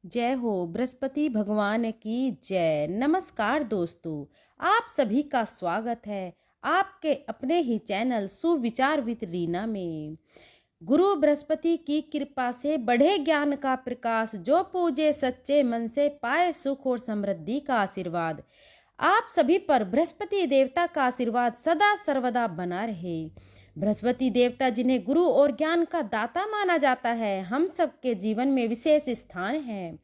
जय हो बृहस्पति भगवान की जय। नमस्कार दोस्तों, आप सभी का स्वागत है आपके अपने ही चैनल सुविचार विद रीना में। गुरु बृहस्पति की कृपा से बढ़े ज्ञान का प्रकाश, जो पूजे सच्चे मन से पाए सुख और समृद्धि का आशीर्वाद। आप सभी पर बृहस्पति देवता का आशीर्वाद सदा सर्वदा बना रहे। बृहस्पति देवता जिन्हें गुरु और ज्ञान का दाता माना जाता है, हम सबके जीवन में विशेष स्थान है।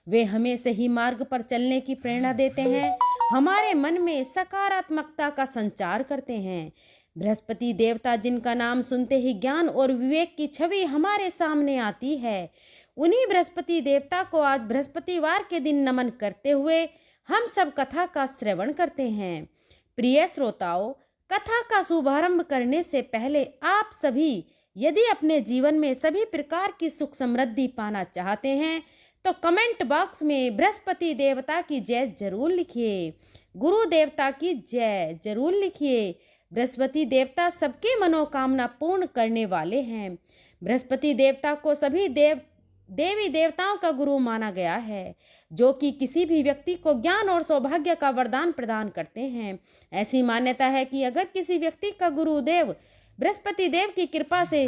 वे हमें सही मार्ग पर चलने की प्रेरणा देते हैं, हमारे मन में सकारात्मकता का संचार करते हैं। बृहस्पति देवता जिनका नाम सुनते ही ज्ञान और विवेक की छवि हमारे सामने आती है, उन्हीं बृहस्पति देवता को आज बृहस्पतिवार के दिन नमन करते हुए हम सब कथा का श्रवण करते हैं। प्रिय श्रोताओं, कथा का शुभारंभ करने से पहले आप सभी यदि अपने जीवन में सभी प्रकार की सुख समृद्धि पाना चाहते हैं तो कमेंट बॉक्स में बृहस्पति देवता की जय जरूर लिखिए, गुरु देवता की जय जरूर लिखिए। बृहस्पति देवता सबकी मनोकामना पूर्ण करने वाले हैं। बृहस्पति देवता को सभी देवी देवताओं का गुरु माना गया है, जो कि किसी भी व्यक्ति को ज्ञान और सौभाग्य का वरदान प्रदान करते हैं। ऐसी मान्यता है कि अगर किसी व्यक्ति का गुरुदेव बृहस्पति देव की कृपा से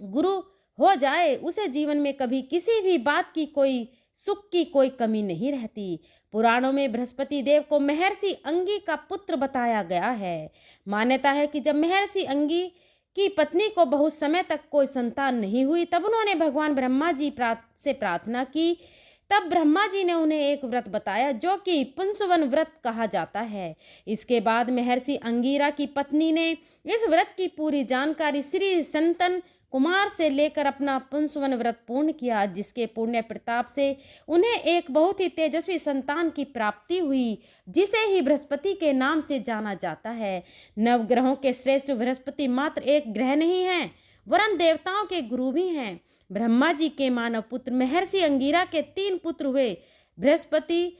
गुरु हो जाए, उसे जीवन में कभी किसी भी बात की कोई सुख की कोई कमी नहीं रहती। पुराणों में बृहस्पति देव को महर्षि अंगी का पुत्र बताया गया है। मान्यता है कि जब महर्षि अंगी की पत्नी को बहुत समय तक कोई संतान नहीं हुई, तब उन्होंने भगवान ब्रह्मा जी से प्रार्थना की। तब ब्रह्मा जी ने उन्हें एक व्रत बताया, जो कि पुंसवन व्रत कहा जाता है। इसके बाद महर्षि अंगीरा की पत्नी ने इस व्रत की पूरी जानकारी श्री संतन कुमार से लेकर अपना पुंसवन व्रत पूर्ण किया, जिसके पुण्य प्रताप से उन्हें एक बहुत ही तेजस्वी संतान की प्राप्ति हुई, जिसे ही बृहस्पति के नाम से जाना जाता है। नवग्रहों के श्रेष्ठ बृहस्पति मात्र एक ग्रह नहीं है, वरन देवताओं के गुरु भी हैं। ब्रह्मा जी के मानव पुत्र महर्षि अंगीरा के 3 पुत्र हुए, बृहस्पति,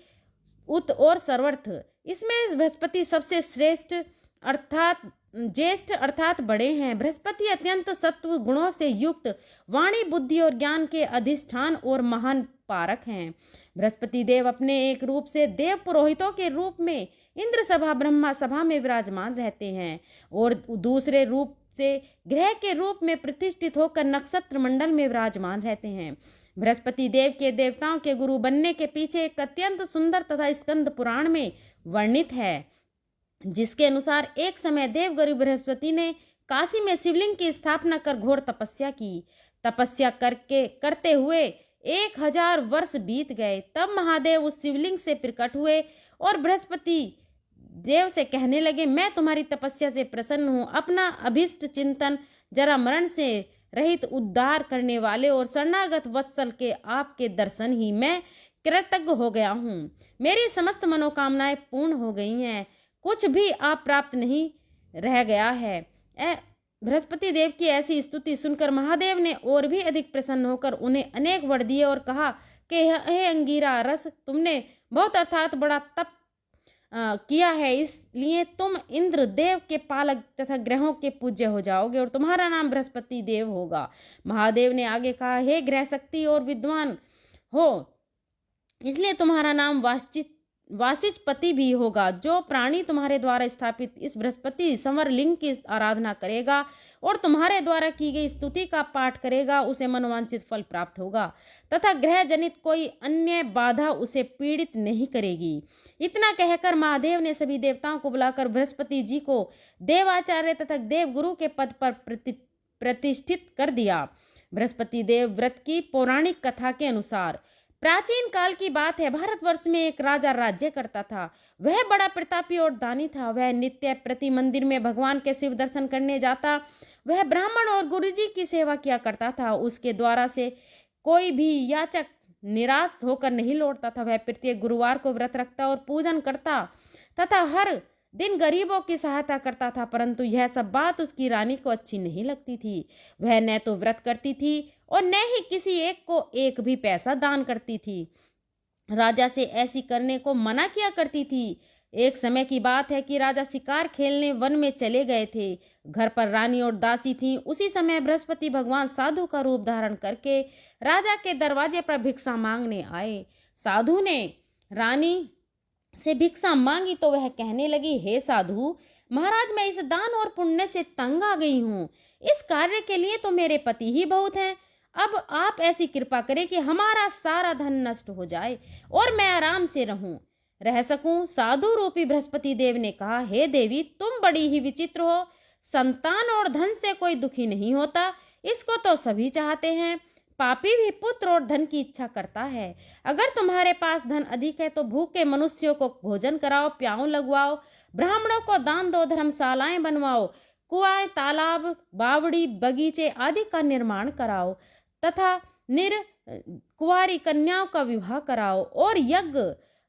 उत और सर्वर्थ। इसमें बृहस्पति सबसे श्रेष्ठ अर्थात ज्येष्ठ अर्थात बड़े हैं। बृहस्पति अत्यंत सत्व गुणों से युक्त, वाणी बुद्धि और ज्ञान के अधिष्ठान और महान पारक हैं। बृहस्पति देव अपने एक रूप से देव पुरोहितों के रूप में इंद्र सभा ब्रह्मा सभा में विराजमान रहते हैं, और दूसरे रूप से ग्रह के रूप में प्रतिष्ठित होकर नक्षत्र मंडल में विराजमान रहते हैं। बृहस्पति देव के देवताओं के गुरु बनने के पीछे एक अत्यंत सुंदर तथा स्कंद पुराण में वर्णित है, जिसके अनुसार एक समय देवगुरु बृहस्पति ने काशी में शिवलिंग की स्थापना कर घोर तपस्या की। तपस्या करते हुए 1000 वर्ष बीत गए। तब महादेव उस शिवलिंग से प्रकट हुए और बृहस्पति देव से कहने लगे, मैं तुम्हारी तपस्या से प्रसन्न हूँ। अपना अभिष्ट चिंतन जरा मरण से रहित उद्धार करने वाले और शरणागत वत्सल के आपके दर्शन ही मैं कृतज्ञ हो गया हूँ। मेरी समस्त मनोकामनाएं पूर्ण हो गई हैं, कुछ भी आप प्राप्त नहीं रह गया है। बृहस्पति देव की ऐसी स्तुति सुनकर महादेव ने और भी अधिक प्रसन्न होकर उन्हें अनेक वर दिए और कहा कि हे अंगीरा रस, तुमने बहुत अर्थात बड़ा तप किया है, इसलिए तुम इंद्र देव के पालक तथा ग्रहों के पूज्य हो जाओगे और तुम्हारा नाम बृहस्पति देव होगा। महादेव ने आगे कहा, हे ग्रह शक्ति और विद्वान हो, इसलिए तुम्हारा नाम वासिचपति भी होगा। जो प्राणी तुम्हारे द्वारा स्थापित इस बृहस्पति संवर लिंग की आराधना करेगा और तुम्हारे द्वारा की गई स्तुति का पाठ करेगा, उसे मनोवांछित फल प्राप्त होगा तथा ग्रह जनित कोई अन्य बाधा उसे पीड़ित नहीं करेगी। इतना कहकर महादेव ने सभी देवताओं को बुलाकर बृहस्पति जी को देवाचार्य तथा देवगुरु के पद पर प्रतिष्ठित कर दिया। बृहस्पति देव व्रत की पौराणिक कथा के अनुसार प्राचीन काल की बात है, भारतवर्ष में एक राजा राज्य करता था। वह बड़ा प्रतापी और दानी था। वह नित्य प्रति मंदिर में भगवान के शिव दर्शन करने जाता। वह ब्राह्मण और गुरुजी की सेवा किया करता था। उसके द्वारा से कोई भी याचक निराश होकर नहीं लौटता था। वह प्रत्येक गुरुवार को व्रत रखता और पूजन करता तथा हर दिन गरीबों की सहायता करता था, परंतु यह सब बात उसकी रानी को अच्छी नहीं लगती थी। वह न तो व्रत करती थी और न ही किसी एक को एक भी पैसा दान करती थी। राजा से ऐसी करने को मना किया करती थी। एक समय की बात है कि राजा शिकार खेलने वन में चले गए थे। घर पर रानी और दासी थीं। उसी समय बृहस्पति भगवान साधु का रूप धारण करके राजा के दरवाजे पर भिक्षा मांगने आए। साधु ने रानी से भिक्षा मांगी तो वह कहने लगी, हे साधु महाराज, मैं इस दान और पुण्य से तंग आ गई हूँ। इस कार्य के लिए तो मेरे पति ही बहुत हैं। अब आप ऐसी कृपा करें कि हमारा सारा धन नष्ट हो जाए और मैं आराम से रह सकूं। साधु रूपी बृहस्पति देव ने कहा, हे देवी, तुम बड़ी ही विचित्र हो। संतान और धन से कोई दुखी नहीं होता, इसको तो सभी चाहते हैं। पापी भी पुत्र और धन की इच्छा करता है। अगर तुम्हारे पास धन अधिक है तो भूखे मनुष्यों को भोजन कराओ, प्याऊ लगवाओ, ब्राह्मणों को दान दो, धर्मशालाएं बनवाओ, कुआं, तालाब, बावड़ी, बगीचे आदि का निर्माण कराओ तथा कुंवारी कन्याओं का विवाह कराओ और यज्ञ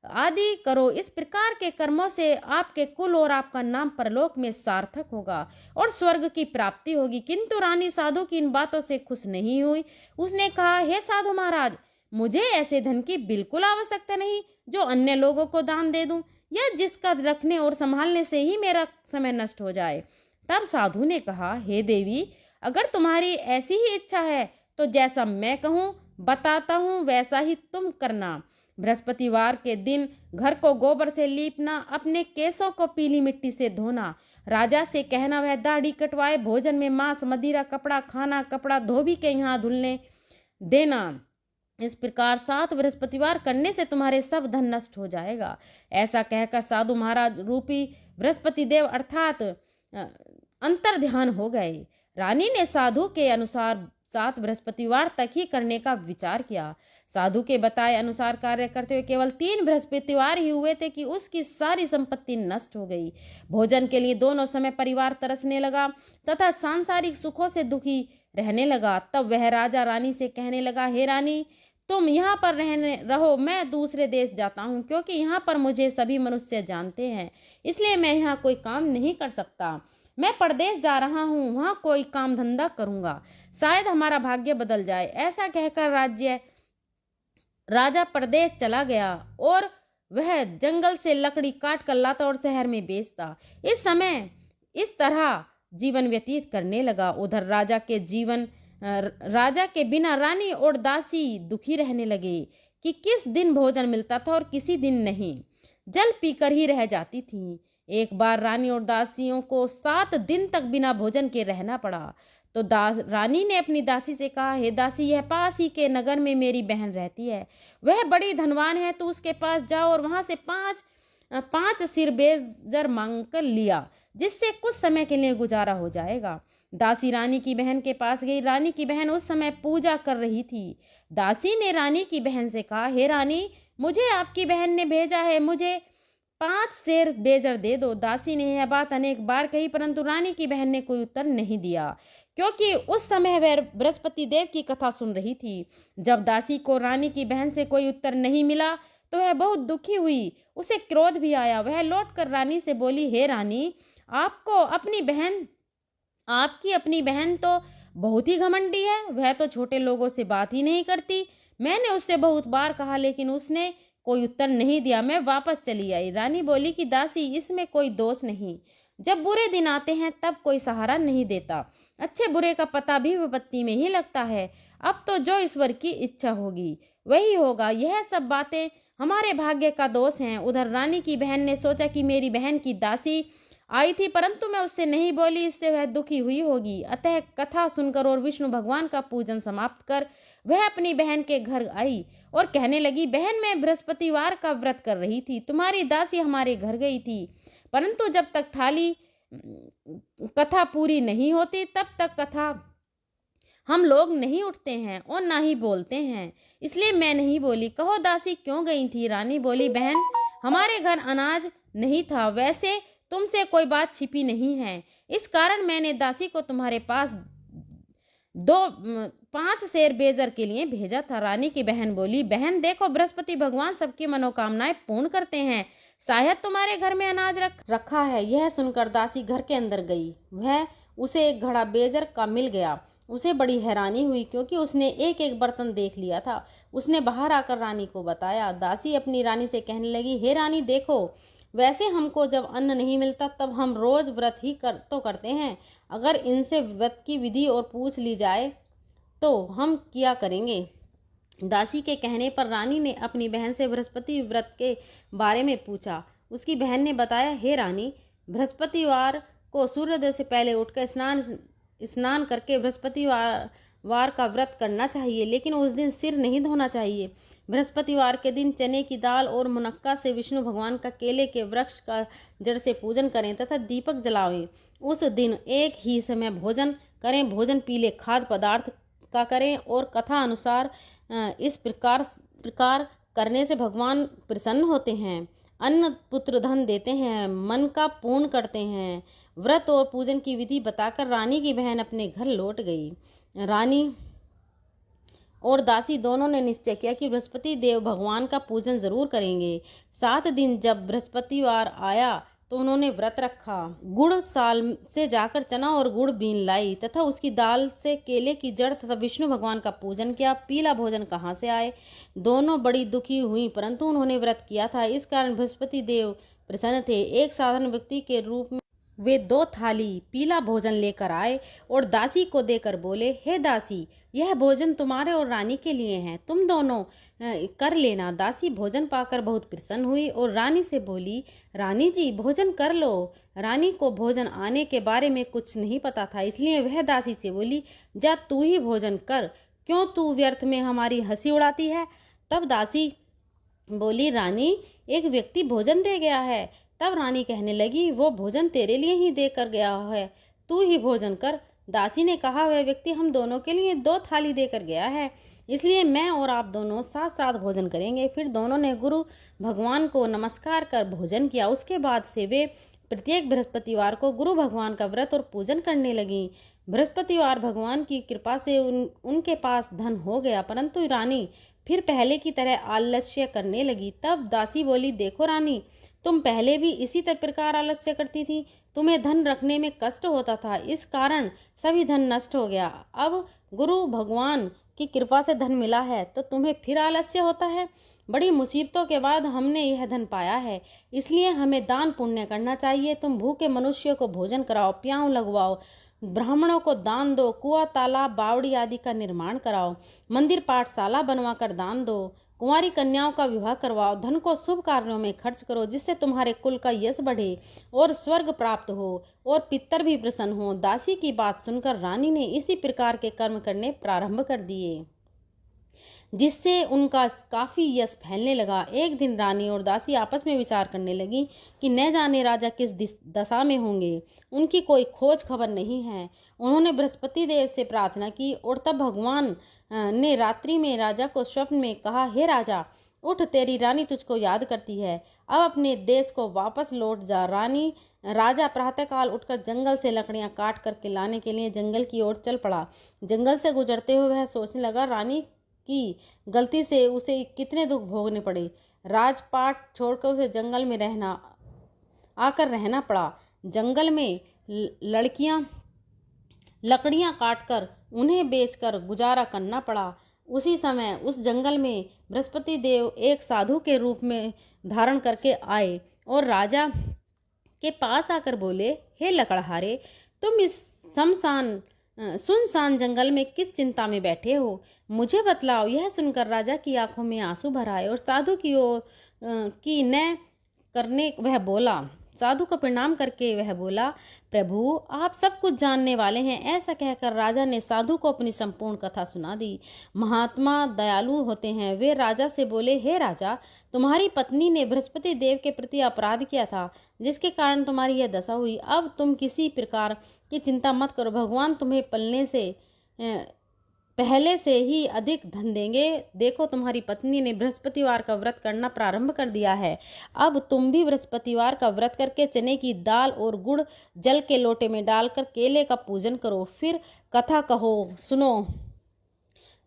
आदि करो। इस प्रकार के कर्मों से आपके कुल और आपका नाम परलोक में सार्थक होगा और स्वर्ग की प्राप्ति होगी। किंतु रानी साधु की इन बातों से खुश नहीं हुई। उसने कहा, हे साधु महाराज, मुझे ऐसे धन की बिल्कुल आवश्यकता नहीं जो अन्य लोगों को दान दे दूं या जिसका रखने और संभालने से ही मेरा समय नष्ट हो जाए। तब साधु ने कहा, हे देवी, अगर तुम्हारी ऐसी ही इच्छा है तो जैसा मैं कहूँ बताता हूँ वैसा ही तुम करना। बृहस्पतिवार के दिन घर को गोबर से लीपना, अपने केसों को पीली मिट्टी से धोना, राजा से कहना वह दाढ़ी कटवाए, भोजन में मांस, मदिरा, कपड़ा खाना, कपड़ा धोबी के यहाँ धुलने देना। इस प्रकार 7 बृहस्पतिवार करने से तुम्हारे सब धन नष्ट हो जाएगा। ऐसा कहकर साधु महाराज रूपी बृहस्पति देव अर्थात अंतर ध्यान हो गए। रानी ने साधु के अनुसार 7 बृहस्पतिवार तक ही करने का विचार किया। साधु के बताए अनुसार कार्य करते हुए केवल 3 बृहस्पतिवार ही हुए थे कि उसकी सारी संपत्ति नष्ट हो गई। भोजन के लिए दोनों समय परिवार तरसने लगा तथा सांसारिक सुखों से दुखी रहने लगा। तब वह राजा रानी से कहने लगा, हे रानी, तुम यहाँ पर रहो, मैं दूसरे देश जाता हूँ, क्योंकि यहाँ पर मुझे सभी मनुष्य जानते हैं, इसलिए मैं यहाँ कोई काम नहीं कर सकता। मैं परदेश जा रहा हूँ, वहाँ कोई काम धंधा करूंगा, शायद हमारा भाग्य बदल जाए। ऐसा कहकर राजा परदेश चला गया और वह जंगल से लकड़ी काट कर लाता और शहर में बेचता। इस समय इस तरह जीवन व्यतीत करने लगा। उधर राजा के बिना रानी और दासी दुखी रहने लगे कि किस दिन भोजन मिलता था और किसी दिन नहीं, जल पीकर ही रह जाती थी। एक बार रानी और दासियों को 7 दिन तक बिना भोजन के रहना पड़ा तो रानी ने अपनी दासी से कहा, हे दासी, यह पास ही के नगर में मेरी बहन रहती है, वह बड़ी धनवान है, तो उसके पास जाओ और वहां से 5 सिर बेजर मांग कर लिया, जिससे कुछ समय के लिए गुजारा हो जाएगा। दासी रानी की बहन के पास गई। रानी की बहन उस समय पूजा कर रही थी। दासी ने रानी की बहन से कहा, हे रानी, मुझे आपकी बहन ने भेजा है, मुझे 5 सेर बेजर दे दो। दासी ने यह बात अनेक बार कही, परंतु रानी की बहन ने कोई उत्तर नहीं दिया, क्योंकि उस समय वह बृहस्पति देव की कथा सुन रही थी। जब दासी को रानी की बहन से कोई उत्तर नहीं मिला तो वह बहुत दुखी हुई, उसे क्रोध भी आया। वह लौटकर रानी से बोली, हे रानी, आपकी अपनी बहन तो बहुत ही घमंडी है, वह तो छोटे लोगों से बात ही नहीं करती। मैंने उससे बहुत बार कहा, लेकिन उसने कोई उत्तर नहीं दिया। मैं वापस चली आई। रानी बोली कि दासी, इसमें कोई दोष नहीं, जब बुरे दिन आते हैं तब कोई सहारा नहीं देता, अच्छे बुरे का पता भी विपत्ति में ही लगता है। अब तो जो ईश्वर की इच्छा होगी वही होगा, यह सब बातें हमारे भाग्य का दोष हैं। उधर रानी की बहन ने सोचा कि मेरी बहन की दासी आई थी, परंतु मैं उससे नहीं बोली, इससे वह दुखी हुई होगी। अतः कथा सुनकर और विष्णु भगवान का पूजन समाप्त कर वह अपनी बहन के घर आई और कहने लगी, बहन, मैं बृहस्पतिवार का व्रत कर रही थी, तुम्हारी दासी हमारे घर गई थी, परंतु जब तक कथा पूरी नहीं होती तब तक कथा हम लोग नहीं उठते हैं और ना ही बोलते हैं, इसलिए मैं नहीं बोली। कहो दासी, क्यों गई थी? रानी बोली, बहन, हमारे घर अनाज नहीं था, वैसे तुमसे कोई बात छिपी नहीं है, इस कारण मैंने दासी को तुम्हारे पास 5 सेर बेजर के लिए भेजा था। रानी की बहन बोली, बहन देखो, बृहस्पति भगवान सबकी मनोकामनाएं पूर्ण करते हैं, शायद तुम्हारे घर में अनाज रखा है। यह सुनकर दासी घर के अंदर गई। वह उसे एक घड़ा बेजर का मिल गया। उसे बड़ी हैरानी हुई, क्योंकि उसने एक एक बर्तन देख लिया था। उसने बाहर आकर रानी को बताया। दासी अपनी रानी से कहने लगी, हे रानी, देखो, वैसे हमको जब अन्न नहीं मिलता तब हम रोज व्रत ही करते हैं। अगर इनसे व्रत की विधि और पूछ ली जाए तो हम क्या करेंगे। दासी के कहने पर रानी ने अपनी बहन से बृहस्पति व्रत के बारे में पूछा। उसकी बहन ने बताया, हे रानी, बृहस्पतिवार को सूर्योदय से पहले उठकर स्नान करके बृहस्पतिवार का व्रत करना चाहिए, लेकिन उस दिन सिर नहीं धोना चाहिए। बृहस्पतिवार के दिन चने की दाल और मुनक्का से विष्णु भगवान का केले के वृक्ष का जड़ से पूजन करें तथा दीपक जलावें। उस दिन एक ही समय भोजन करें। भोजन पीले खाद्य पदार्थ का करें और कथा अनुसार इस प्रकार करने से भगवान प्रसन्न होते हैं, अन्न पुत्र धन देते हैं, मन का पूर्ण करते हैं। व्रत और पूजन की विधि बताकर रानी की बहन अपने घर लौट गई। रानी और दासी दोनों ने निश्चय किया कि बृहस्पति देव भगवान का पूजन जरूर करेंगे। 7 दिन जब बृहस्पतिवार आया तो उन्होंने व्रत रखा। गुड़ साल से जाकर चना और गुड़ बीन लाई तथा उसकी दाल से केले की जड़ तथा विष्णु भगवान का पूजन किया। पीला भोजन कहाँ से आए। दोनों बड़ी दुखी हुई, परंतु उन्होंने व्रत किया था, इस कारण बृहस्पति देव प्रसन्न थे। एक साधारण व्यक्ति के रूप में वे 2 थाली पीला भोजन लेकर आए और दासी को देकर बोले, हे दासी, यह भोजन तुम्हारे और रानी के लिए है, तुम दोनों कर लेना। दासी भोजन पाकर बहुत प्रसन्न हुई और रानी से बोली, रानी जी, भोजन कर लो। रानी को भोजन आने के बारे में कुछ नहीं पता था, इसलिए वह दासी से बोली, जा तू ही भोजन कर, क्यों तू व्यर्थ में हमारी हंसी उड़ाती है। तब दासी बोली, रानी, एक व्यक्ति भोजन दे गया है। तब रानी कहने लगी, वो भोजन तेरे लिए ही दे कर गया है, तू ही भोजन कर। दासी ने कहा, वह व्यक्ति हम दोनों के लिए 2 थाली देकर गया है, इसलिए मैं और आप दोनों साथ साथ भोजन करेंगे। फिर दोनों ने गुरु भगवान को नमस्कार कर भोजन किया। उसके बाद से वे प्रत्येक बृहस्पतिवार को गुरु भगवान का व्रत और पूजन करने लगी। बृहस्पतिवार भगवान की कृपा से उनके पास धन हो गया, परंतु रानी फिर पहले की तरह आलस्य करने लगी। तब दासी बोली, देखो रानी, तुम पहले भी इसी प्रकार आलस्य करती थी, तुम्हें धन रखने में कष्ट होता था, इस कारण सभी धन नष्ट हो गया। अब गुरु भगवान की कृपा से धन मिला है तो तुम्हें फिर आलस्य होता है। बड़ी मुसीबतों के बाद हमने यह धन पाया है, इसलिए हमें दान पुण्य करना चाहिए। तुम भूखे मनुष्य को भोजन कराओ, प्याऊ लगवाओ, ब्राह्मणों को दान दो, कुआं तालाब बावड़ी आदि का निर्माण कराओ, मंदिर पाठशाला बनवा कर दान दो, कुंवारी कन्याओं का विवाह करवाओ, धन को शुभ कार्यों में खर्च करो, जिससे तुम्हारे कुल का यश बढ़े और स्वर्ग प्राप्त हो और पितर भी प्रसन्न हो। दासी की बात सुनकर रानी ने इसी प्रकार के कर्म करने प्रारंभ कर दिए, जिससे उनका काफी यश फैलने लगा। एक दिन रानी और दासी आपस में विचार करने लगी कि न जाने राजा किस दशा में होंगे, उनकी कोई खोज खबर नहीं है। उन्होंने बृहस्पति देव से प्रार्थना की और तब भगवान ने रात्रि में राजा को स्वप्न में कहा, हे राजा, उठ, तेरी रानी तुझको याद करती है, अब अपने देश को वापस लौट जा। राजा प्रातःकाल उठकर जंगल से लकड़ियां काट करके लाने के लिए जंगल की ओर चल पड़ा। जंगल से गुजरते हुए वह सोचने लगा, रानी की गलती से उसे कितने दुख भोगने पड़े। राजपाट छोड़कर उसे जंगल में रहना पड़ा। जंगल में लकड़ियां काटकर उन्हें बेचकर गुजारा करना पड़ा। उसी समय उस जंगल में बृहस्पति देव एक साधु के रूप में धारण करके आए और राजा के पास आकर बोले, हे लकड़हारे, तुम इस सुनसान जंगल में किस चिंता में बैठे हो, मुझे बतलाओ। यह सुनकर राजा की आंखों में आंसू भर आए और साधु की ओर की न करने वह बोला, साधु को प्रणाम करके वह बोला, प्रभु, आप सब कुछ जानने वाले हैं। ऐसा कहकर राजा ने साधु को अपनी संपूर्ण कथा सुना दी। महात्मा दयालु होते हैं। वे राजा से बोले, हे राजा, तुम्हारी पत्नी ने बृहस्पति देव के प्रति अपराध किया था, जिसके कारण तुम्हारी यह दशा हुई। अब तुम किसी प्रकार की चिंता मत करो, भगवान तुम्हें पहले से ही अधिक धन देंगे। देखो, तुम्हारी पत्नी ने बृहस्पतिवार का व्रत करना प्रारंभ कर दिया है। अब तुम भी बृहस्पतिवार का व्रत करके चने की दाल और गुड़ जल के लोटे में डालकर केले का पूजन करो, फिर कथा कहो, सुनो,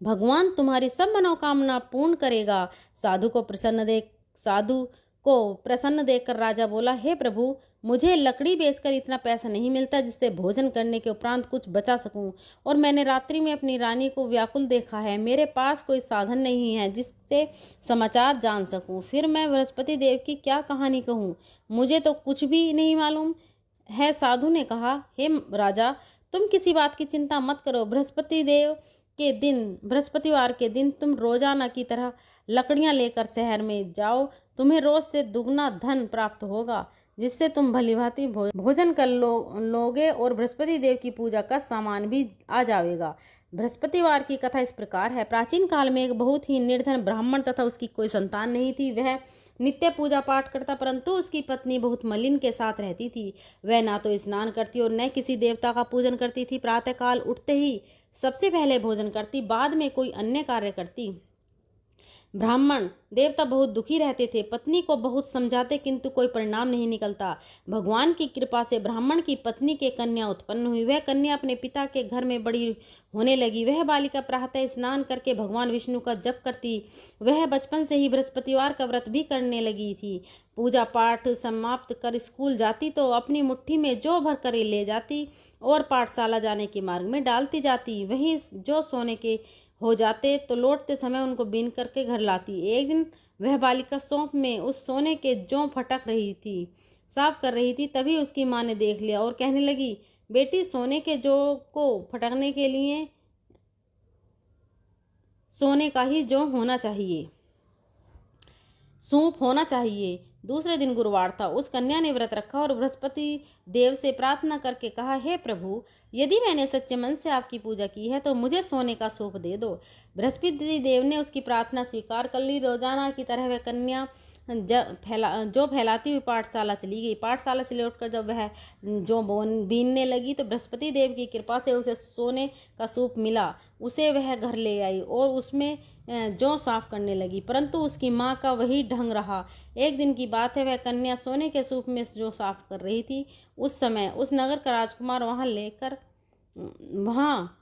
भगवान तुम्हारी सब मनोकामना पूर्ण करेगा। साधु को प्रसन्न देख साधु को प्रसन्न देखकर राजा बोला, हे प्रभु, मुझे लकड़ी बेचकर इतना पैसा नहीं मिलता जिससे भोजन करने के उपरांत कुछ बचा सकूं, और मैंने रात्रि में अपनी रानी को व्याकुल देखा है। मेरे पास कोई साधन नहीं है जिससे समाचार जान सकूं। फिर मैं बृहस्पति देव की क्या कहानी कहूं? मुझे तो कुछ भी नहीं मालूम है। साधु ने कहा, हे राजा, तुम किसी बात की चिंता मत करो। बृहस्पतिवार के दिन तुम रोजाना की तरह लकड़ियां लेकर शहर में जाओ। तुम्हें रोज से दुगना धन प्राप्त होगा, जिससे तुम भलीभांति भोजन कर लोगे और बृहस्पति देव की पूजा का सामान भी आ जाएगा। बृहस्पतिवार की कथा इस प्रकार है। प्राचीन काल में एक बहुत ही निर्धन ब्राह्मण तथा उसकी कोई संतान नहीं थी। वह नित्य पूजा पाठ करता, परंतु उसकी पत्नी बहुत मलिन के साथ रहती थी। वह ना तो स्नान करती और न किसी देवता का पूजन करती थी। प्रातःकाल उठते ही सबसे पहले भोजन करती, बाद में कोई अन्य कार्य करती। ब्राह्मण देवता बहुत दुखी रहते थे। पत्नी को बहुत समझाते, किंतु कोई परिणाम नहीं निकलता। भगवान की कृपा से ब्राह्मण की पत्नी के कन्या उत्पन्न हुई। वह कन्या अपने पिता के घर में बड़ी होने लगी। वह बालिका प्रातः स्नान करके भगवान विष्णु का जप करती। वह बचपन से ही बृहस्पतिवार का व्रत भी करने लगी थी। पूजा पाठ समाप्त कर स्कूल जाती तो अपनी मुट्ठी में जौ भर कर ले जाती और पाठशाला जाने के मार्ग में डालती जाती। वहीं जो सोने के हो जाते तो लौटते समय उनको बीन करके घर लाती। एक दिन वह बालिका सौंप में उस सोने के जौ फटक रही थी, साफ कर रही थी। तभी उसकी माँ ने देख लिया और कहने लगी, बेटी, सोने के जौ को फटकने के लिए सोने का ही जौ होना चाहिए, सूप होना चाहिए। दूसरे दिन गुरुवार था। उस कन्या ने व्रत रखा और बृहस्पति देव से प्रार्थना करके कहा, हे प्रभु, यदि मैंने सच्चे मन से आपकी पूजा की है तो मुझे सोने का सूप दे दो। बृहस्पति देव ने उसकी प्रार्थना स्वीकार कर ली। रोजाना की तरह वह कन्या जो फैलाती हुई पाठशाला चली गई। पाठशाला से लौटकर जब वह जो बीनने लगी तो बृहस्पति देव की कृपा से उसे सोने का सूप मिला। उसे वह घर ले आई और उसमें जौ साफ करने लगी, परंतु उसकी माँ का वही ढंग रहा। एक दिन की बात है, वह कन्या सोने के सूप में जौ साफ कर रही थी। उस समय उस नगर का राजकुमार वहाँ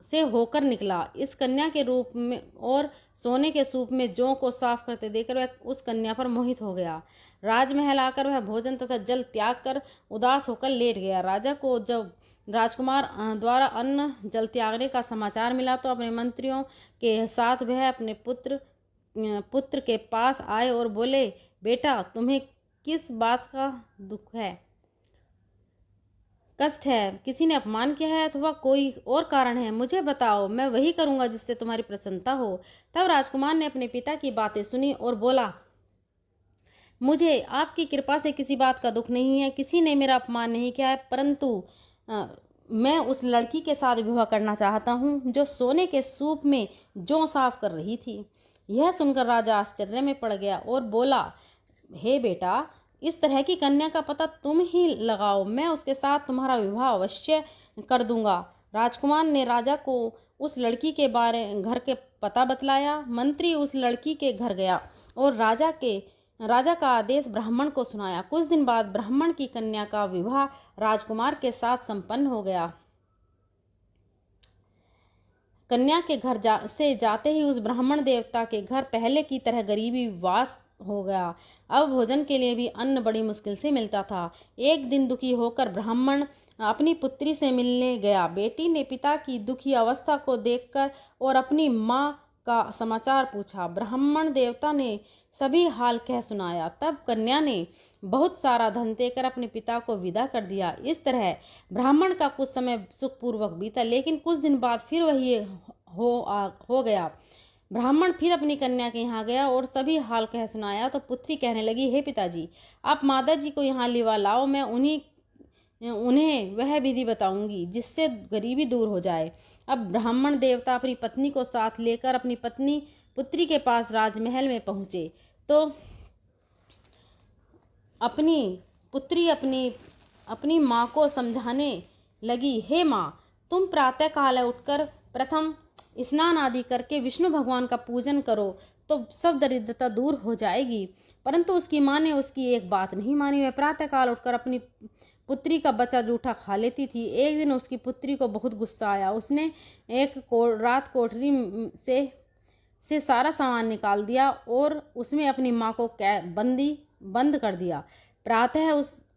से होकर निकला। इस कन्या के रूप में और सोने के सूप में जौ को साफ करते देखकर वह उस कन्या पर मोहित हो गया। राजमहल आकर वह भोजन तथा जल त्याग कर उदास होकर लेट गया। राजा को जब राजकुमार द्वारा अन्न जल त्यागने का समाचार मिला तो अपने मंत्रियों के साथ वह अपने पुत्र के पास आए और बोले, बेटा, तुम्हें किस बात का दुख है, कष्ट है? किसी ने अपमान किया है अथवा कोई और कारण है? मुझे बताओ, मैं वही करूंगा जिससे तुम्हारी प्रसन्नता हो। तब राजकुमार ने अपने पिता की बातें सुनी और बोला, मुझे आपकी कृपा से किसी बात का दुख नहीं है। किसी ने मेरा अपमान नहीं किया है, परंतु मैं उस लड़की के साथ विवाह करना चाहता हूँ जो सोने के सूप में जौ साफ कर रही थी। यह सुनकर राजा आश्चर्य में पड़ गया और बोला, हे बेटा, इस तरह की कन्या का पता तुम ही लगाओ, मैं उसके साथ तुम्हारा विवाह अवश्य कर दूंगा। राजकुमार ने राजा को उस लड़की के घर के पता बतलाया। मंत्री उस लड़की के घर गया और राजा का आदेश ब्राह्मण को सुनाया। कुछ दिन बाद ब्राह्मण की कन्या का विवाह राजकुमार के साथ संपन्न हो गया। कन्या के घर से जाते ही उस ब्राह्मण देवता के घर पहले की तरह गरीबी वास हो गया। अब भोजन के लिए भी अन्न बड़ी मुश्किल से मिलता था। एक दिन दुखी होकर ब्राह्मण अपनी पुत्री से मिलने गया। बेटी ने पिता की दुखी अवस्था को देखकर और अपनी माँ का समाचार पूछा। ब्राह्मण देवता ने सभी हाल कह सुनाया। तब कन्या ने बहुत सारा धन देकर अपने पिता को विदा कर दिया। इस तरह ब्राह्मण का कुछ समय सुखपूर्वक बीता, लेकिन कुछ दिन बाद फिर वही हो गया। ब्राह्मण फिर अपनी कन्या के यहाँ गया और सभी हाल कह सुनाया तो पुत्री कहने लगी, हे पिताजी, आप माता जी को यहाँ लिवा लाओ, मैं उन्हें वह विधि बताऊंगी जिससे गरीबी दूर हो जाए। अब ब्राह्मण देवता अपनी पत्नी को साथ लेकर अपनी पुत्री के पास राजमहल में पहुँचे तो अपनी पुत्री अपनी माँ को समझाने लगी, हे माँ, तुम प्रातः काल उठकर प्रथम स्नान आदि करके विष्णु भगवान का पूजन करो तो सब दरिद्रता दूर हो जाएगी। परंतु उसकी माँ ने उसकी एक बात नहीं मानी। वह प्रातः काल उठकर अपनी पुत्री का बच्चा जूठा खा लेती थी। एक दिन उसकी पुत्री को बहुत गुस्सा आया। उसने रात कोठरी से सारा सामान निकाल दिया और उसमें अपनी माँ को बंदी बंद कर दिया। प्रातः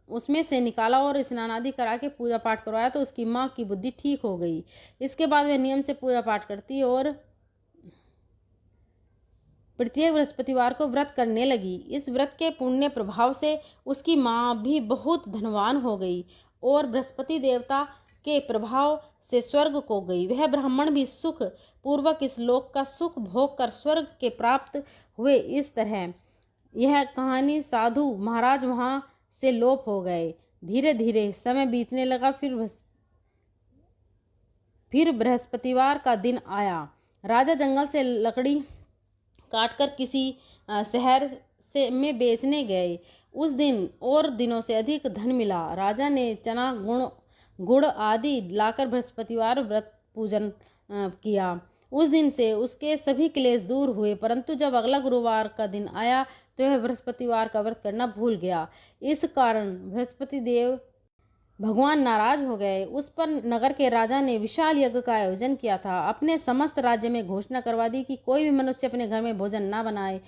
उसमें से निकाला और स्नान आदि करा के पूजा पाठ करवाया तो उसकी माँ की बुद्धि ठीक हो गई। इसके बाद वह नियम से पूजा पाठ करती और प्रत्येक बृहस्पतिवार को व्रत करने लगी। इस व्रत के पुण्य प्रभाव से उसकी माँ भी बहुत धनवान हो गई और बृहस्पति देवता के प्रभाव से स्वर्ग को गई। वह ब्राह्मण भी सुख पूर्वक इस लोक का सुख भोग कर स्वर्ग के प्राप्त हुए। इस तरह यह कहानी साधु महाराज वहां से लोप हो गए। धीरे धीरे समय बीतने लगा। फिर बृहस्पतिवार का दिन आया। राजा जंगल से लकड़ी काटकर किसी शहर से में बेचने गए। उस दिन और दिनों से अधिक धन मिला। राजा ने चना गुड़ आदि लाकर बृहस्पतिवार व्रत पूजन किया। उस दिन से उसके सभी क्लेश दूर हुए। परंतु जब अगला गुरुवार का दिन आया तो वह बृहस्पतिवार का व्रत करना भूल गया। इस कारण बृहस्पति देव भगवान नाराज हो गए। उस पर नगर के राजा ने विशाल यज्ञ का आयोजन किया था। अपने समस्त राज्य में घोषणा करवा दी कि कोई भी मनुष्य अपने घर में भोजन ना बनाए।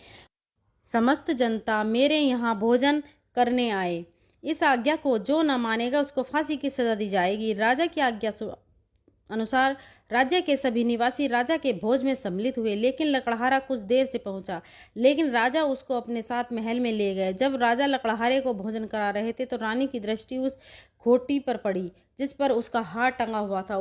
समस्त जनता मेरे यहाँ भोजन करने आए। इस आज्ञा को जो न मानेगा उसको फांसी की सजा दी जाएगी। राजा की आज्ञा अनुसार राज्य के सभी निवासी राजा के भोज में सम्मिलित हुए। लेकिन लकड़हारा कुछ देर से पहुंचा, लेकिन राजा उसको अपने साथ महल में ले गए। जब राजा लकड़हारे को भोजन करा रहे थे तो रानी की दृष्टि उस खोटी पर पड़ी जिस पर उसका हार टंगा हुआ था।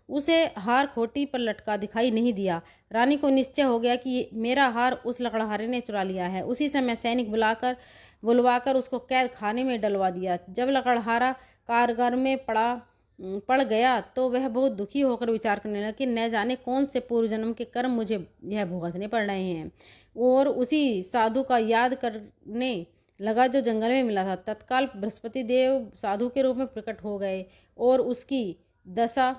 उसे हार खोटी पर लटका दिखाई नहीं दिया। रानी को निश्चय हो गया कि मेरा हार उस लकड़हारे ने चुरा लिया है। उसी समय सैनिक बुलवाकर उसको कैद खाने में डलवा दिया। जब लकड़हारा कारागार में पड़ गया तो वह बहुत दुखी होकर विचार करने लगा कि न जाने कौन से पूर्व जन्म के कर्म मुझे यह भुगतने पड़ रहे हैं। और उसी साधु का याद करने लगा जो जंगल में मिला था। तत्काल बृहस्पति देव साधु के रूप में प्रकट हो गए और उसकी दशा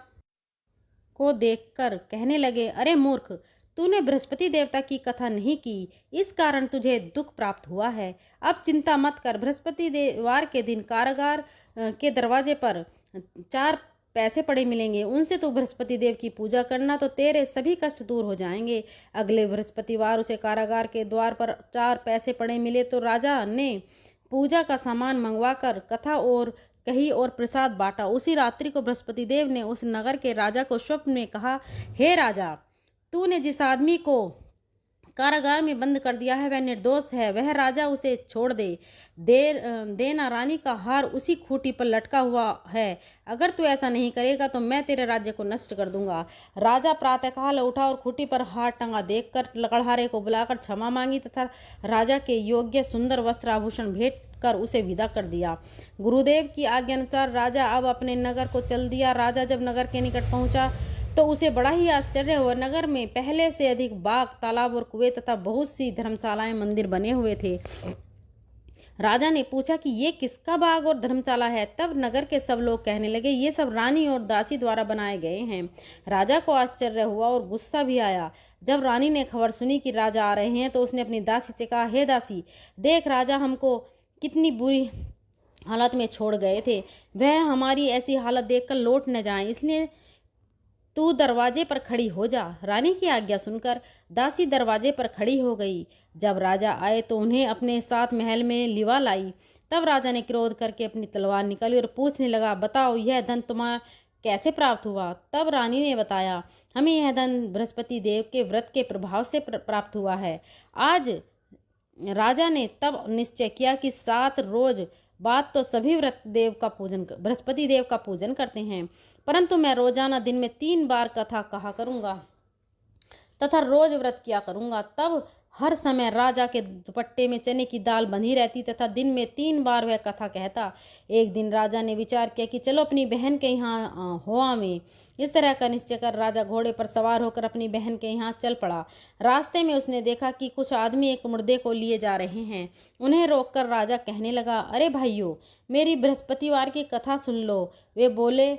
को देखकर कहने लगे, अरे मूर्ख, तूने बृहस्पति देवता की कथा नहीं की, इस कारण तुझे दुख प्राप्त हुआ है। अब चिंता मत कर। बृहस्पति देववार के दिन कारागार के दरवाजे पर 4 पैसे पड़े मिलेंगे। उनसे तू बृहस्पति देव की पूजा करना तो तेरे सभी कष्ट दूर हो जाएंगे। अगले बृहस्पतिवार उसे कारागार के द्वार पर 4 पैसे पड़े मिले तो राजा ने पूजा का सामान मंगवाकर कथा और कही और प्रसाद बांटा। उसी रात्रि को बृहस्पति देव ने उस नगर के राजा को स्वप्न में कहा, हे राजा, तूने जिस आदमी को कारागार में बंद कर दिया है वह निर्दोष है। वह राजा उसे छोड़ देना। रानी का हार उसी खूंटी पर लटका हुआ है। अगर तू ऐसा नहीं करेगा तो मैं तेरे राज्य को नष्ट कर दूंगा। राजा प्रातःकाल उठा और खूंटी पर हार टंगा देखकर लकड़हारे को बुलाकर क्षमा मांगी तथा राजा के योग्य सुंदर वस्त्र आभूषण भेंट कर उसे विदा कर दिया। गुरुदेव की आज्ञा अनुसार राजा अब अपने नगर को चल दिया। राजा जब नगर के निकट पहुंचा तो उसे बड़ा ही आश्चर्य हुआ। नगर में पहले से अधिक बाग, तालाब और कुएं तथा बहुत सी धर्मशालाएं, मंदिर बने हुए थे। राजा ने पूछा कि ये किसका बाग और धर्मशाला है। तब नगर के सब लोग कहने लगे, ये सब रानी और दासी द्वारा बनाए गए हैं। राजा को आश्चर्य हुआ और गुस्सा भी आया। जब रानी ने खबर सुनी कि राजा आ रहे हैं तो उसने अपनी दासी से कहा, हे दासी, देख राजा हमको कितनी बुरी हालत में छोड़ गए थे। वह हमारी ऐसी हालत देखकर लौट न जाएं, इसलिए तू दरवाजे पर खड़ी हो जा। रानी की आज्ञा सुनकर दासी दरवाजे पर खड़ी हो गई। जब राजा आए तो उन्हें अपने साथ महल में लिवा लाई। तब राजा ने क्रोध करके अपनी तलवार निकाली और पूछने लगा, बताओ यह धन तुम्हें कैसे प्राप्त हुआ। तब रानी ने बताया, हमें यह धन बृहस्पति देव के व्रत के प्रभाव से प्राप्त हुआ है। आज राजा ने तब निश्चय किया कि 7 रोज बाद तो सभी बृहस्पति देव का पूजन करते हैं, परंतु मैं रोजाना दिन में 3 बार कथा कहा करूंगा तथा रोज व्रत किया करूंगा। तब हर समय राजा के दुपट्टे में चने की दाल बंधी रहती तथा दिन में 3 बार वह कथा कहता। एक दिन राजा ने विचार किया कि चलो अपनी बहन के यहाँ हो आवें। इस तरह का निश्चय कर राजा घोड़े पर सवार होकर अपनी बहन के यहाँ चल पड़ा। रास्ते में उसने देखा कि कुछ आदमी एक मुर्दे को लिए जा रहे हैं। उन्हें रोककर राजा कहने लगा, अरे भाइयों, मेरी बृहस्पतिवार की कथा सुन लो। वे बोले,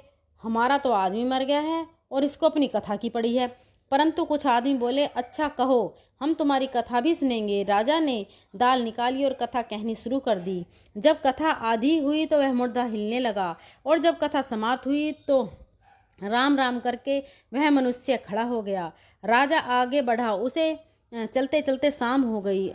हमारा तो आदमी मर गया है और इसको अपनी कथा की पड़ी है। परंतु कुछ आदमी बोले, अच्छा कहो, हम तुम्हारी कथा भी सुनेंगे। राजा ने दाल निकाली और कथा कहनी शुरू कर दी। जब कथा आधी हुई तो वह मुर्दा हिलने लगा और जब कथा समाप्त हुई तो राम राम करके वह मनुष्य खड़ा हो गया। राजा आगे बढ़ा। उसे चलते चलते शाम हो गई।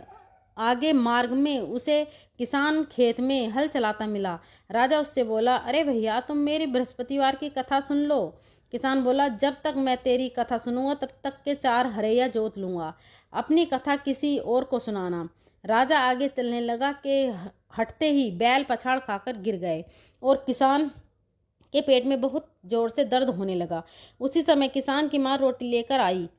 आगे मार्ग में उसे किसान खेत में हल चलाता मिला। राजा उससे बोला, अरे भैया, तुम मेरी बृहस्पतिवार की कथा सुन लो। किसान बोला, जब तक मैं तेरी कथा सुनूंगा तब तक के 4 हरैया जोत लूंगा, अपनी कथा किसी और को सुनाना। राजा आगे चलने लगा कि हटते ही बैल पछाड़ खाकर गिर गए और किसान के पेट में बहुत जोर से दर्द होने लगा। उसी समय किसान की माँ रोटी लेकर आई।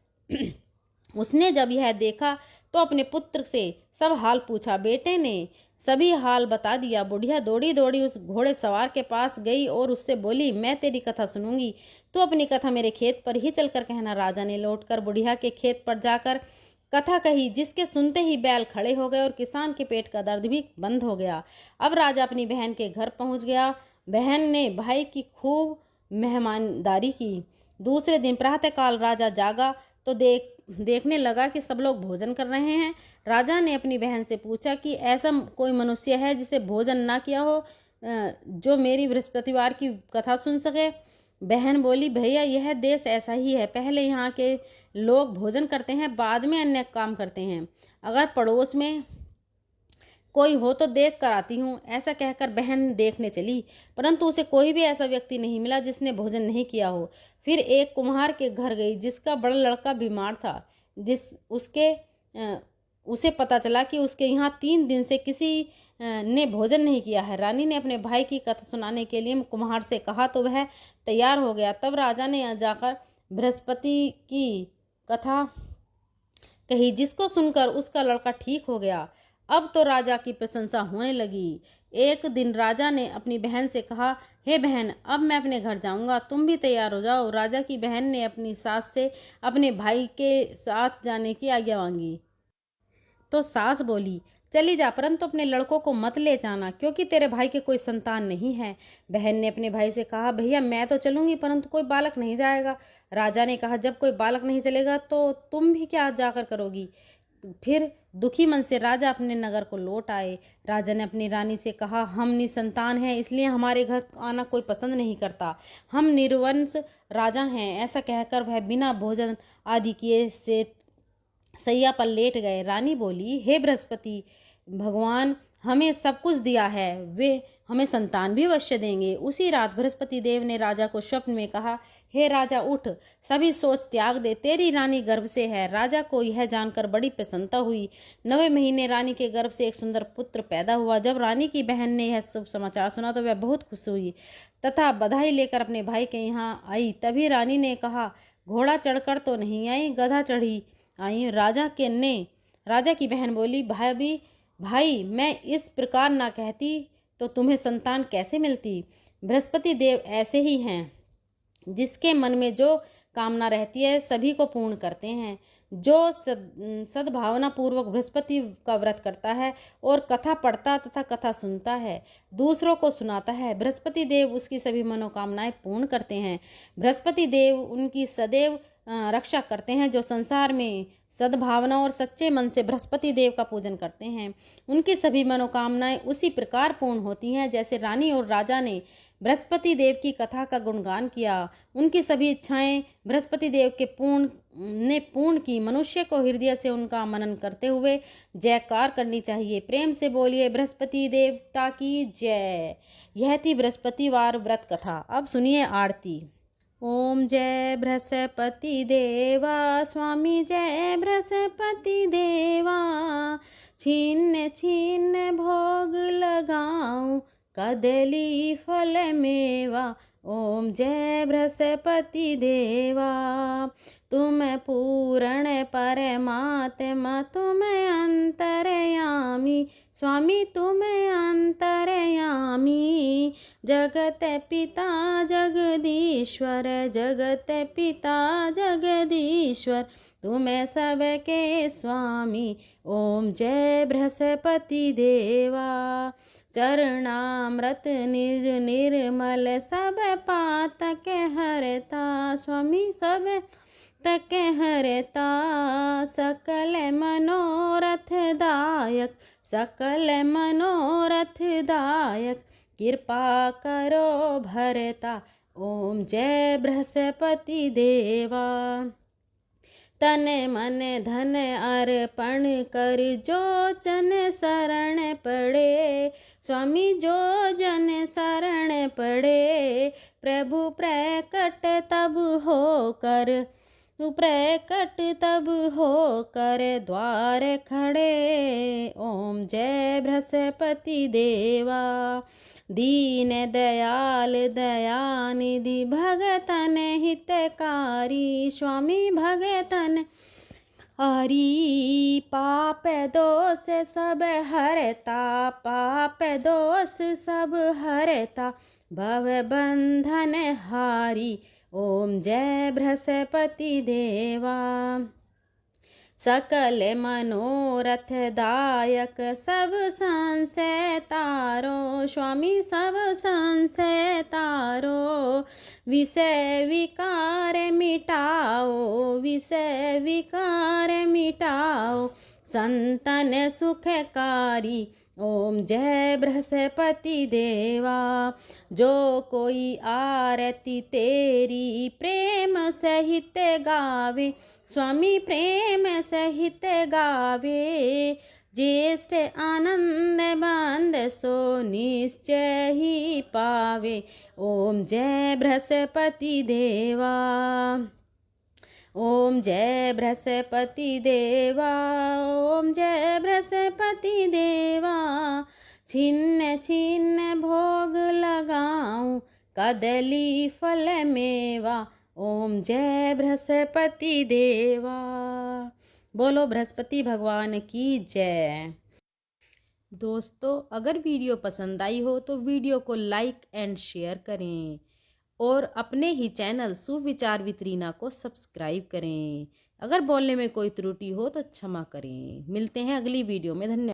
उसने जब यह देखा तो अपने पुत्र से सब हाल पूछा। बेटे ने सभी हाल बता दिया। बुढ़िया दौड़ी दौड़ी उस घोड़े सवार के पास गई और उससे बोली, मैं तेरी कथा सुनूंगी, तू अपनी कथा मेरे खेत पर ही चलकर कहना। राजा ने लौटकर बुढ़िया के खेत पर जाकर कथा कही, जिसके सुनते ही बैल खड़े हो गए और किसान के पेट का दर्द भी बंद हो गया। अब राजा अपनी बहन के घर पहुंच गया। बहन ने भाई की खूब मेहमानदारी की। दूसरे दिन प्रातःकाल राजा जागा तो देखने लगा कि सब लोग भोजन कर रहे हैं। राजा ने अपनी बहन से पूछा कि ऐसा कोई मनुष्य है जिसे भोजन ना किया हो, जो मेरी बृहस्पतिवार की कथा सुन सके। बहन बोली, भैया, यह देश ऐसा ही है, पहले यहाँ के लोग भोजन करते हैं, बाद में अन्य काम करते हैं। अगर पड़ोस में कोई हो तो देख कर आती हूँ। ऐसा कहकर बहन देखने चली, परंतु उसे कोई भी ऐसा व्यक्ति नहीं मिला जिसने भोजन नहीं किया हो। फिर एक कुम्हार के घर गई, जिसका बड़ा लड़का बीमार था। उसे पता चला कि उसके यहाँ 3 दिन से किसी ने भोजन नहीं किया है। रानी ने अपने भाई की कथा सुनाने के लिए कुम्हार से कहा तो वह तैयार हो गया। तब राजा ने जाकर बृहस्पति की कथा कही, जिसको सुनकर उसका लड़का ठीक हो गया। अब तो राजा की प्रशंसा होने लगी। एक दिन राजा ने अपनी बहन से कहा, हे बहन, अब मैं अपने घर जाऊंगा, तुम भी तैयार हो जाओ। राजा की बहन ने अपनी सास से अपने भाई के साथ जाने की आज्ञा मांगी तो सास बोली, चली जा, परंतु अपने लड़कों को मत ले जाना, क्योंकि तेरे भाई के कोई संतान नहीं है। बहन ने अपने भाई से कहा, भैया, मैं तो चलूंगी, परंतु कोई बालक नहीं जाएगा। राजा ने कहा, जब कोई बालक नहीं चलेगा तो तुम भी क्या जाकर करोगी। फिर दुखी मन से राजा अपने नगर को लौट आए। राजा ने अपनी रानी से कहा, हम निसंतान हैं, इसलिए हमारे घर आना कोई पसंद नहीं करता, हम निर्वंश राजा हैं। ऐसा कहकर वह बिना भोजन आदि किए से सैया पर लेट गए। रानी बोली, हे बृहस्पति, भगवान हमें सब कुछ दिया है, वे हमें संतान भी अवश्य देंगे। उसी रात बृहस्पति देव ने राजा को स्वप्न में कहा, हे राजा, उठ, सभी सोच त्याग दे, तेरी रानी गर्भ से है। राजा को यह जानकर बड़ी प्रसन्नता हुई। 9वें महीने रानी के गर्भ से एक सुंदर पुत्र पैदा हुआ। जब रानी की बहन ने यह शुभ समाचार सुना तो वह बहुत खुश हुई तथा बधाई लेकर अपने भाई के यहाँ आई। तभी रानी ने कहा, घोड़ा चढ़कर तो नहीं आई, गधा चढ़ी आई। राजा की बहन बोली, भाई, मैं इस प्रकार ना कहती तो तुम्हें संतान कैसे मिलती। बृहस्पति देव ऐसे ही हैं, जिसके मन में जो कामना रहती है सभी को पूर्ण करते हैं। जो सद्भावना पूर्वक बृहस्पति का व्रत करता है और कथा पढ़ता तथा कथा सुनता है, दूसरों को सुनाता है, बृहस्पति देव उसकी सभी मनोकामनाएं पूर्ण करते हैं। बृहस्पति देव उनकी सदैव रक्षा करते हैं। जो संसार में सद्भावना और सच्चे मन से बृहस्पति देव का पूजन करते हैं, उनकी सभी मनोकामनाएं उसी प्रकार पूर्ण होती हैं जैसे रानी और राजा ने बृहस्पति देव की कथा का गुणगान किया। उनकी सभी इच्छाएं बृहस्पति देव के पूर्ण की। मनुष्य को हृदय से उनका मनन करते हुए जयकार करनी चाहिए। प्रेम से बोलिए, बृहस्पति देवता की जय। यह थी बृहस्पतिवार व्रत कथा। अब सुनिए आरती। ओम जय बृहस्पति देवा, स्वामी जय बृहस्पति देवा, छिन्न छिन्न भोग लगाऊं, कदली फल मेवा। ओम जय बृहस्पति देवा, तुम पूर्ण परमात्मा, तुम अंतर्यामी, स्वामी तुम अंतर्यामी। जगत पिता जगदीश्वर, जगत पिता जगदीश्वर, तुम सबके स्वामी। ओम जय बृहस्पति देवा, चरणामृत निज निर्मल, सब पातक हरता, स्वामी सब तक हरता। सकल मनोरथ दायक, सकल मनोरथ दायक, कृपा करो भरता। ओम जय बृहस्पति देवा, तन मन धन अर्पण कर जो जन शरण पड़े। स्वामी जो जन शरण पड़े, प्रभु प्रकट तब होकर, प्रकट तब होकर द्वार खड़े। ओम जय बृहस्पति देवा, दीन दयाल दयानिधि भगतन हितकारी। स्वामी भगतन हरि, पाप दोष सब हरता, पाप दोष सब हरता, भव बंधन हारी। ओम जय बृहस्पति देवा, सकल मनोरथ दायक सब संशय तारो। स्वामी सब संशय तारो, विषय विकार मिटाओ, विषय विकार मिटाओ, संतन सुखकारी। ओम जय बृहस्पति देवा, जो कोई आरती तेरी प्रेम सहित गावे। स्वामी प्रेम सहित गावे, ज्येष्ठ आनंद बंद सो निश्चय ही पावे। ओम जय बृहस्पति देवा, ओम जय बृहस्पति देवा, ओम जय बृहस्पति देवा। छिन्न छिन्न भोग लगाऊं, कदली फल मेवा। ओम जय बृहस्पति देवा। बोलो बृहस्पति भगवान की जय। दोस्तों, अगर वीडियो पसंद आई हो तो वीडियो को लाइक एंड शेयर करें और अपने ही चैनल सुविचार विद रीना को सब्सक्राइब करें। अगर बोलने में कोई त्रुटि हो तो क्षमा करें। मिलते हैं अगली वीडियो में। धन्यवाद।